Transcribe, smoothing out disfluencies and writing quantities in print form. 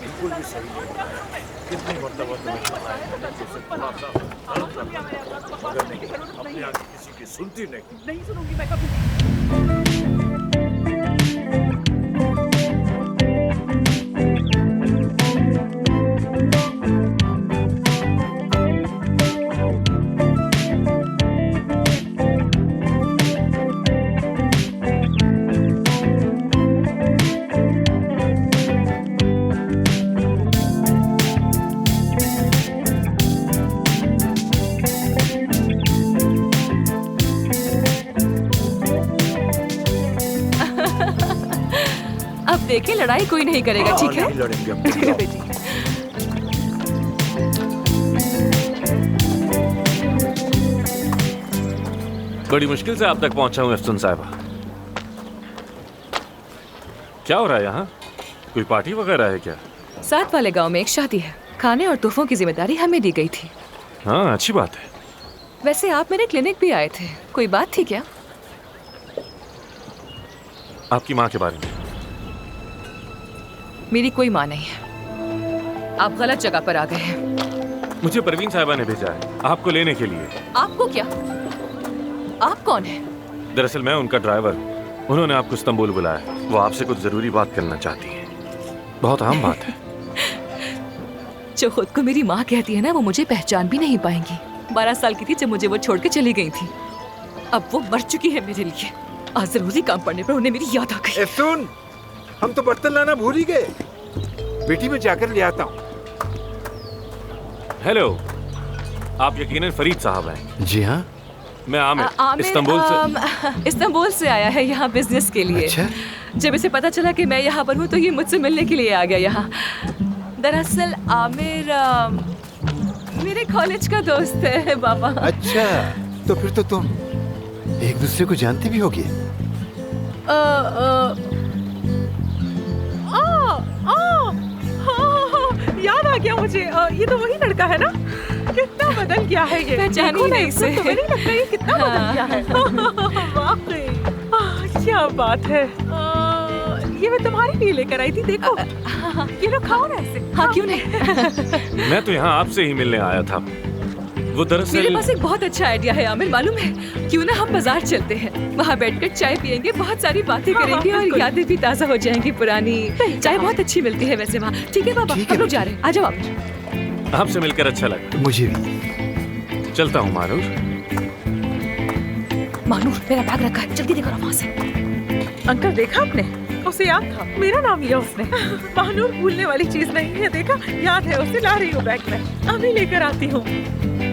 बिल्कुल भी सही नहीं है। कितनी मर्तबा तुम्हें बताया मैंने कि इसे थोड़ा सा नरम करना है, मगर नहीं, अपने आगे किसी की सुनती नहीं। नहीं सुनूंगी मैं कभी। अब देखे लड़ाई कोई नहीं करेगा, हाँ, ठीक है? नहीं लड़ेंगे अब। ठीक है बेटी। बड़ी मुश्किल से आप तक पहुंचा हूं अफसुन साहिबा। क्या हो रहा है यहाँ? कोई पार्टी वगैरह है क्या? साथ वाले गांव में एक शादी है। खाने और तोहफों की जिम्मेदारी हमें दी गई थी। हाँ, अच्छी बात है। वैसे आप मेरे क्लिनिक भी आए थे, कोई बात थी क्या? आपकी माँ के बारे में। मेरी कोई माँ नहीं है। आप गलत जगह पर आ गए हैं। मुझे परवीन साहिबा ने भेजा है आपको लेने के लिए। आपको क्या? आप कौन है? दरअसल मैं उनका ड्राइवर हूँ। उन्होंने आपको इस्तांबुल बुलाया। वो आपसे कुछ जरूरी बात करना चाहती हैं। बहुत अहम बात है। जो खुद को मेरी माँ कहती है ना, वो मुझे पहचान भी नहीं पाएंगी। 12 साल की थी जब मुझे वो छोड़ के चली गई थी। अब वो मर चुकी है मेरे लिए। आज जरूरी काम पड़ने पर उन्हें मेरी याद आ गई। सुन, हम तो बर्तन लाना भूल ही गए। बेटी में जाकर ले आता हूँ। हेलो, आप यकीनन फरीद साहब हैं? जी हाँ। मैं आमिर आमिर इस्तांबुल से आया है यहाँ बिजनेस के लिए। अच्छा? जब इसे पता चला कि मैं यहाँ पर हूँ तो ये मुझसे मिलने के लिए आ गया यहाँ। दरअसल आमिर मेरे कॉलेज का दोस्त है बाबा। अच्छा, तो फिर तो तुम एक दूसरे को जानती भी होगी। याद आ गया मुझे। ये तो वही लड़का है ना? कितना बदल गया है ये। पहचानी देखो ना, नहीं इसको इसे। तुम्हें नहीं लगता ये कितना बदल गया है? वाकई क्या बात है। ये मैं तुम्हारे लिए लेकर आई थी, देखो। ये लो, खाओ ना ऐसे। हाँ, क्यों नहीं? मैं तो यहाँ आपसे ही मिलने आया था। वो मेरे दरअसल पास एक बहुत अच्छा आइडिया है आमिर, मालूम है? क्यों ना हम बाजार चलते हैं, वहाँ बैठकर चाय पियेंगे, बहुत सारी बातें हाँ, करेंगे और बिल्कुल। यादें भी ताज़ा हो जाएंगी पुरानी। चाय बहुत अच्छी मिलती है वैसे वहाँ। ठीक है बाबा, ठीक है हम लोग बेटी। जा रहे हैं। आ जाओ आप। आपसे मिलकर अच्छा लगा। मुझे भी। चलता हूँ मानूर। मानूर, मेरा बैग रखा है, जल्दी देखो ना वहाँ से। अंकल, देखा आपने? उसे याद था, मेरा नाम लिया उसने। महानूर भूलने वाली चीज नहीं है, देखा? याद है उसे। ला रही हूँ बैग में, अभी लेकर आती हूँ।